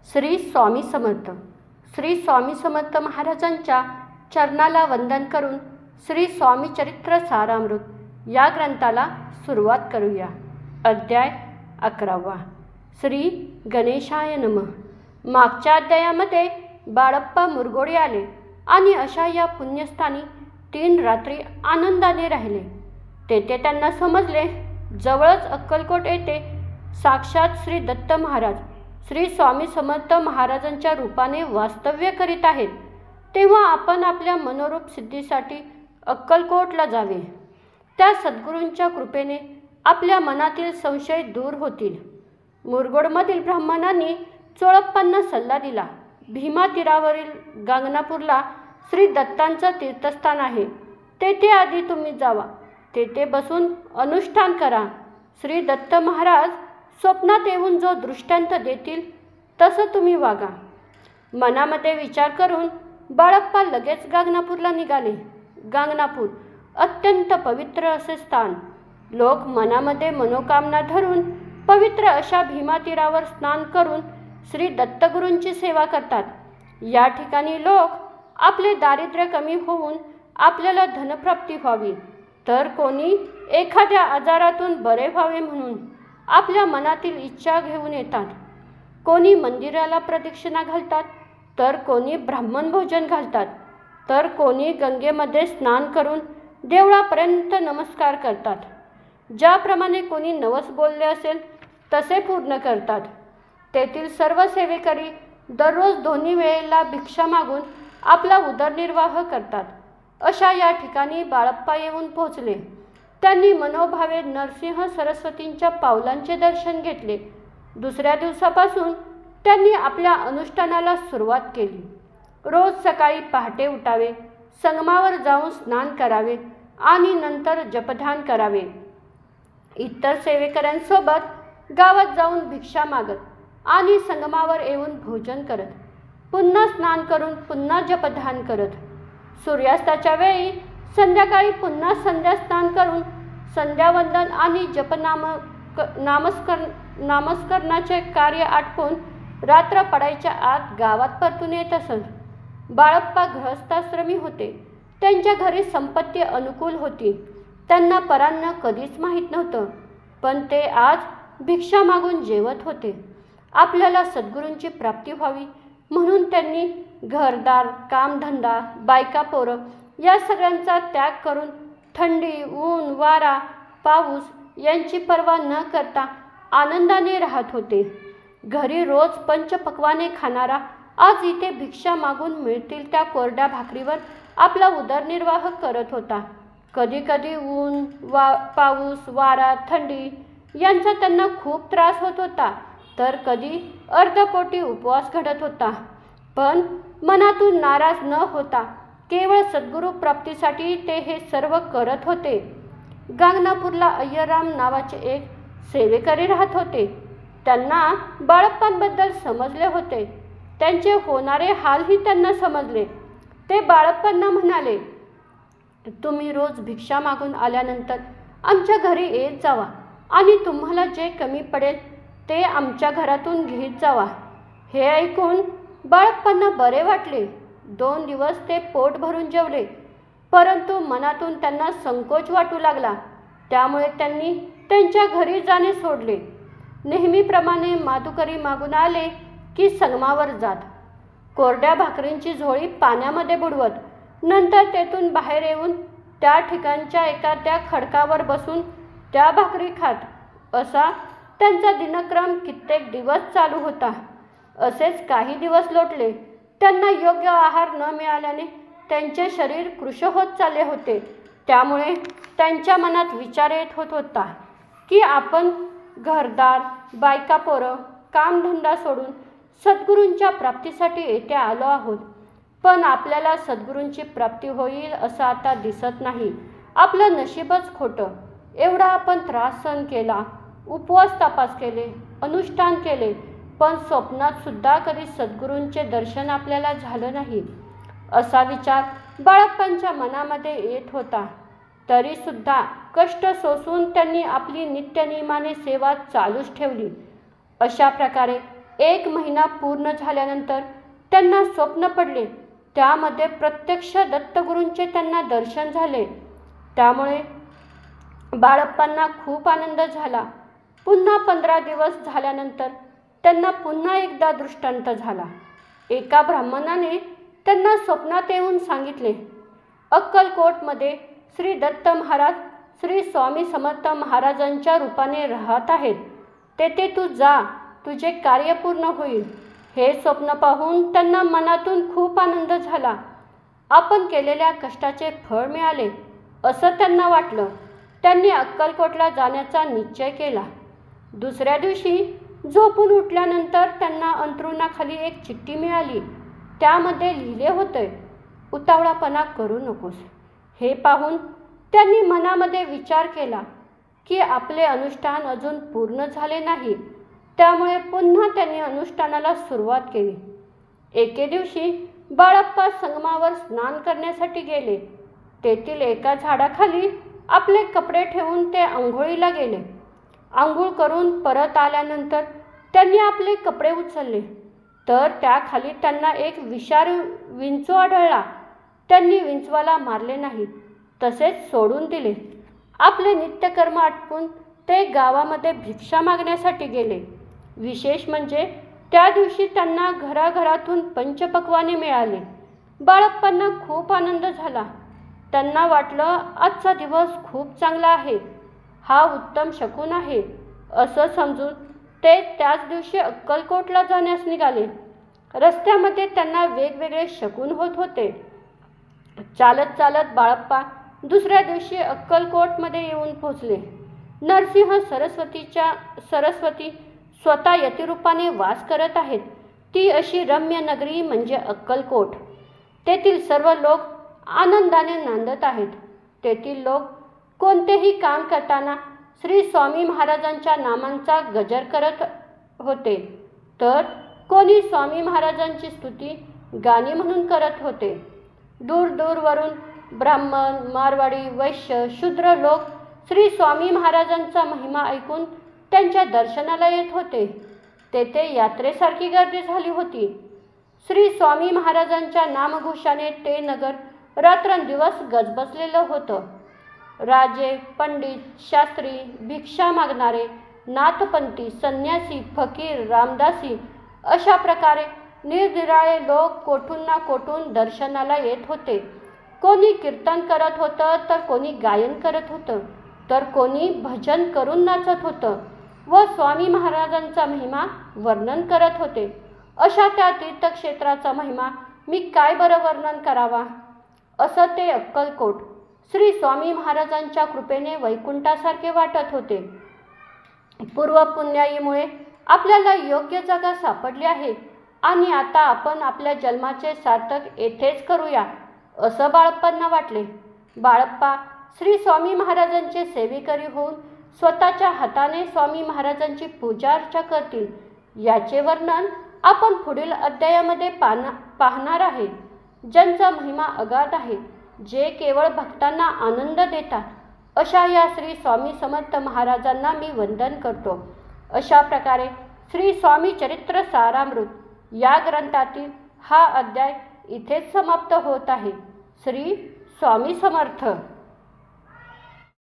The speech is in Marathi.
श्री स्वामी समर्थ. श्री स्वामी समर्थ महाराजांच्या चरणाला वंदन करून श्री स्वामी चरित्र सारामृत या ग्रंथाला सुरुवात करूया. अध्याय 11. श्री गणेशाय नमः. मागच्या अध्यायामध्ये बाळप्पा मुरगोडे आले आणि अशा या पुण्यस्थानी 3 रात्री आनंदाने राहिले. तेथे त्यांना समजले जवळच अक्कलकोट येथे साक्षात श्री दत्त महाराज श्री स्वामी समर्थ महाराजांच्या रूपाने वास्तव्य करीत आहेत. तेव्हा आपण आपल्या मनोरूप सिद्धीसाठी अक्कलकोटला जावे. त्या सद्गुरूंच्या कृपेने आपल्या मनातील संशय दूर होतील. मुरगोडमधील ब्राह्मणांनी चोळप्पांना सल्ला दिला. भीमा तीरावरील गांगनापूरला श्री दत्तांचं तीर्थस्थान आहे. तेथे आधी तुम्ही जावा. तेथे बसून अनुष्ठान करा. श्री दत्त महाराज स्वप्नात येऊन जो दृष्टांत देतील तसं तुम्ही वागा. मनामध्ये विचार करून बाळप्पा लगेच गांगनापूरला निघाले. गांगनापूर अत्यंत पवित्र असे स्थान. लोक मनामध्ये मनोकामना धरून पवित्र अशा भीमा तीरावर स्नान करून श्री दत्तगुरूंची सेवा करतात. या ठिकाणी लोक आपले दारिद्र्य कमी होऊन आपल्याला धनप्राप्ती व्हावी, तर कोणी एखाद्या आजारातून बरे व्हावे म्हणून आपल्या मनातील इच्छा घेऊन येतात. कोणी मंदिराला प्रदक्षिणा घालतात, तर कोणी ब्राह्मण भोजन घालतात, तर कोणी गंगेमध्ये स्नान करून देवळापर्यंत नमस्कार करतात. ज्याप्रमाणे कोणी नवस बोलले असेल तसे पूर्ण करतात. तेथील सर्व सेवेकरी दररोज दोन्ही वेळेला भिक्षा मागून आपला उदरनिर्वाह करतात. अशा या ठिकाणी बाळप्पा येऊन पोहोचले. त्यांनी मनोभावे नरसिंह सरस्वतींच्या पावलांचे दर्शन घेतले. दुसऱ्या दिवसापासून त्यांनी आपल्या अनुष्ठानाला सुरुवात केली. रोज सकाळी पहाटे उठावे, संगमावर जाऊन स्नान करावे आणि नंतर जपध्यान करावे. इतर सेवेकऱ्यांसोबत गावात जाऊन भिक्षा मागत आणि संगमावर येऊन भोजन करत, पुन्हा स्नान करून पुन्हा जपध्यान करत, सूर्यास्ताच्या वेळी संध्याकाळी पुन्हा संध्यास्नान करून संध्यावंदन आणि नामस्करणाचे कार्य आटपून रात्र पडायच्या आत गावात परतून येत असत. बाळप्पा गृहस्थाश्रमी होते. त्यांच्या घरी संपत्ती अनुकूल होती. त्यांना परांना कधीच माहीत नव्हतं, पण ते आज भिक्षा मागून जेवत होते. आपल्याला सद्गुरूंची प्राप्ती व्हावी म्हणून त्यांनी घरदार, कामधंदा, बायका पोरं या सगळ्यांचा त्याग करून थंडी, ऊन, वारा, पाऊस यांची पर्वा न करता आनंदाने राहत होते. घरी रोज पंचपक्वाने खाणारा आज इथे भिक्षा मागून मिळतील त्या कोरड्या भाकरीवर आपला उदरनिर्वाह करत होता. कधीकधी ऊन, पाऊस, वारा, थंडी यांचा त्यांना खूप त्रास होत होता, तर कधी अर्धपोटी उपवास घडत होता. पण मनातून नाराज न होता केवळ सद्गुरू प्राप्तीसाठी ते हे सर्व करत होते. गांगनापूरला अय्यराम नावाचे एक सेवेकरी राहत होते. त्यांना बाळप्पांबद्दल समजले होते. त्यांचे होणारे हालही त्यांना समजले. ते बाळप्पांना म्हणाले, तुम्ही रोज भिक्षा मागून आल्यानंतर आमच्या घरी येत जावा आणि तुम्हाला जे कमी पडेल ते आमच्या घरातून घेत जावा. हे ऐकून बाळप्पांना बरे वाटले. 2 दिवस ते पोट भरून जेवले, परंतु मनातून त्यांना संकोच वाटू लागला. त्यामुळे त्यांनी त्यांच्या घरी जाणे सोडले. नेहमीप्रमाणे माधुकरी मागून आले की संगमावर जात, कोरड्या भाकरींची झोळी पाण्यामध्ये बुडवत, नंतर तेथून बाहेर येऊन त्या ठिकाणच्या एखाद्या खडकावर बसून त्या भाकरी खात. असा त्यांचा दिनक्रम कित्येक दिवस चालू होता. असेच काही दिवस लोटले. त्यांना योग्य आहार न मिळाल्याने त्यांचे शरीर कृश होत चालले होते. त्यामुळे त्यांच्या मनात विचार येत होता की आपण घरदार, बायका पोरं, कामधंदा सोडून सद्गुरूंच्या प्राप्तीसाठी येथे आलो आहोत. पण आपल्याला सद्गुरूंची प्राप्ती होईल असं आता दिसत नाही. आपलं नशीबच खोटं. एवढा आपण त्रास सहन केला, उपवास तपास केले, अनुष्ठान केले, पण स्वप्नात सुद्धा कधी सद्गुरूंचे दर्शन आपल्याला झालं नाही. असा विचार बाळप्पांच्या मनामध्ये येत होता. तरीसुद्धा कष्ट सोसून त्यांनी आपली नित्यनियमाने सेवा चालूच ठेवली. अशा प्रकारे 1 महिना पूर्ण झाल्यानंतर त्यांना स्वप्न पडले. त्यामध्ये प्रत्यक्ष दत्तगुरूंचे त्यांना दर्शन झाले. त्यामुळे बाळप्पांना खूप आनंद झाला. पुन्हा 15 दिवस झाल्यानंतर त्यांना पुन्हा एकदा दृष्टांत झाला. एका ब्राह्मणाने त्यांना स्वप्नात येऊन सांगितले, अक्कलकोटमध्ये श्री दत्त महाराज श्री स्वामी समर्थ महाराजांच्या रूपाने राहत आहेत. तेथे तू जा, तुझे कार्य पूर्ण होईल. हे स्वप्न पाहून त्यांना मनातून खूप आनंद झाला. आपण केलेल्या कष्टाचे फळ मिळाले असं त्यांना वाटलं. त्यांनी अक्कलकोटला जाण्याचा निश्चय केला. दुसऱ्या दिवशी झोपून उठल्यानंतर त्यांना अंथरुणाखाली एक चिठ्ठी मिळाली. त्यामध्ये लिहिले होते, उतावळापणा करू नकोस. हे पाहून त्यांनी मनामध्ये विचार केला की आपले अनुष्ठान अजून पूर्ण झाले नाही. त्यामुळे पुन्हा त्यांनी अनुष्ठानाला सुरुवात केली. एके दिवशी बाळप्पा संगमावर स्नान करण्यासाठी गेले. तेथील एका झाडाखाली आपले कपडे ठेवून ते आंघोळीला गेले. आंघोळ करून परत आल्यानंतर त्यांनी आपले कपडे उचलले तर त्याखाली त्यांना एक विषारी विंचू आढळला. त्यांनी विंचवाला मारले नाही, तसेच सोडून दिले. आपले नित्यकर्म आटपून ते गावामध्ये भिक्षा मागण्यासाठी गेले. विशेष म्हणजे त्या दिवशी त्यांना घराघरातून पंचपक्वाने मिळाले. बाळप्पांना खूप आनंद झाला. त्यांना वाटलं आजचा दिवस खूप चांगला आहे, हा उत्तम शकुन आहे असं समजून ते त्याच दिवशी अक्कलकोटला जाण्यास निघाले. रस्त्यामध्ये त्यांना वेगवेगळे शकुन होत होते. चालत चालत बाळप्पा दुसऱ्या दिवशी अक्कलकोटमध्ये येऊन पोहोचले. नरसिंह सरस्वती स्वतः यतिरूपाने वास करत आहेत. ती अशी रम्य नगरी म्हणजे अक्कलकोट. तेथील सर्व लोक आनंदाने नांदत आहेत. तेथील लोक कोणतेही काम करताना श्री स्वामी महाराजांच्या नामांचा गजर करत होते, तर कोणी स्वामी महाराजांची स्तुती गाणी म्हणून करत होते. दूर दूरवरून ब्राह्मण, मारवाडी, वैश्य, शूद्र लोक श्री स्वामी महाराजांचा महिमा ऐकून त्यांच्या दर्शनाला येत होते. तेथे यात्रेसारखी गर्दी झाली होती. श्री स्वामी महाराजांच्या नामघोषाने ते नगर रात्रंदिवस गजबजलेलं होतं. राजे, पंडित, शास्त्री, भिक्षा मागणारे, नाथपंथी, संन्यासी, फकीर, रामदासी अशा प्रकारे निरनिराळे लोक कोठून ना कोठून दर्शनाला येत होते. कोणी कीर्तन करत होतं, तर कोणी गायन करत होतं, तर कोणी भजन करून नाचत होतं व स्वामी महाराजांचा महिमा वर्णन करत होते. अशा त्या तीर्थक्षेत्राचा महिमा मी काय बरं वर्णन करावा. असं ते अक्कलकोट श्री स्वामी महाराजांच्या कृपेने वैकुंठासारखे वाटत होते. पूर्वपुण्याईमुळे आपल्याला योग्य जागा सापडली आहे आणि आता आपण आपल्या जन्माचे सार्थक येथेच करूया असं बाळप्पांना वाटले. बाळप्पा श्री स्वामी महाराजांचे सेवेकरी होऊन स्वतःच्या हाताने स्वामी महाराजांची पूजा अर्चा करतील. याचे वर्णन आपण पुढील अध्यायामध्ये पाहणार आहे. ज्यांचा महिमा अगाध आहे, जे केवळ भक्तांना आनंद देतात, अशा या श्री स्वामी समर्थ महाराजांना मी वंदन करतो. अशा प्रकारे श्री स्वामी चरित्र सारामृत या ग्रंथातील हा अध्याय इथेच समाप्त होत आहे. श्री स्वामी समर्थ.